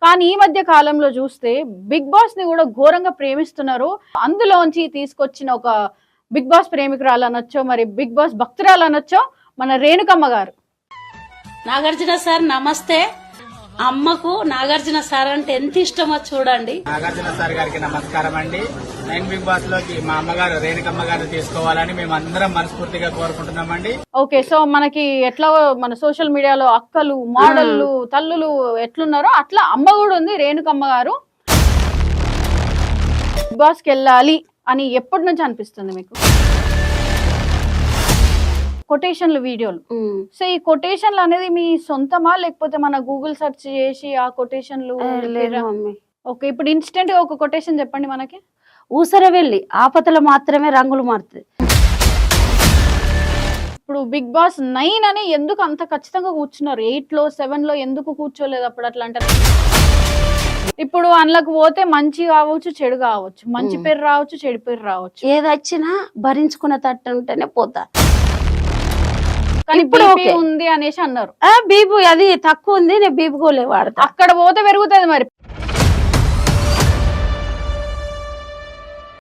కానీ ఈ మధ్య కాలంలో చూస్తే బిగ్ బాస్ ని కూడా ఘోరంగా ప్రేమిస్తున్నారు. అందులోంచి తీసుకొచ్చిన ఒక బిగ్ బాస్ ప్రేమికురాలు అనొచ్చో, మరి బిగ్ బాస్ భక్తురాలు అనొచ్చో మన రేణుకమ్మ గారు. నాగార్జున సార్ నమస్తే. అమ్మకు నాగార్జున సార్ అంటే ఎంత ఇష్టమో చూడండి. నాగార్జున సార్ గారికి నమస్కారం అండి. 9 బిగ్ బాస్ లోకి మా అమ్మగారు రేణుకమ్మ గారు తీసుకోవాలని మేము అందరం మనస్ఫూర్తిగా కోరుకుంటున్నామండి. ఓకే, సో మనకి ఎట్లా మన సోషల్ మీడియాలో అక్కలు, మోడళ్లు, తల్లులు ఎట్లున్నారో అట్లా అమ్మ కూడా ఉంది రేణుకమ్మ గారు. బిగ్ బాస్ కి వెళ్ళాలి అని ఎప్పటి నుంచి అనిపిస్తుంది మీకు? కొటేషన్లు వీడియోలు. సో ఈ కొటేషన్లు అనేది మీ సొంతమా, లేకపోతే మన గూగుల్ సెర్చ్ చేసి ఆ కొటేషన్లు? ఓకే, ఇప్పుడు ఇన్స్టెంట్ గా ఒక కొటేషన్ చెప్పండి మనకి. ఊసర వెళ్ళి ఆపతలు మాత్రమే రంగులు మారుతాయి. ఇప్పుడు బిగ్ బాస్ 9 అని ఎందుకు అంత ఖచ్చితంగా కూర్చున్నారు? 8 లో 7 లో ఎందుకు కూర్చోలేదు అప్పుడు? అట్లా అంటారు. ఇప్పుడు అందులోకి పోతే మంచి కావచ్చు, చెడు కావచ్చు, మంచి పేరు రావచ్చు, చెడు పేరు రావచ్చు. ఏదొచ్చినా భరించుకున్న తట్టు ఉంటేనే పోతా. కానీ ఇప్పుడు ఉంది అనేసి అన్నారు. బీబు అది తక్కువ ఉంది, నేను బీబు గోలే వాడతా. అక్కడ పోతే పెరుగుతుంది మరి.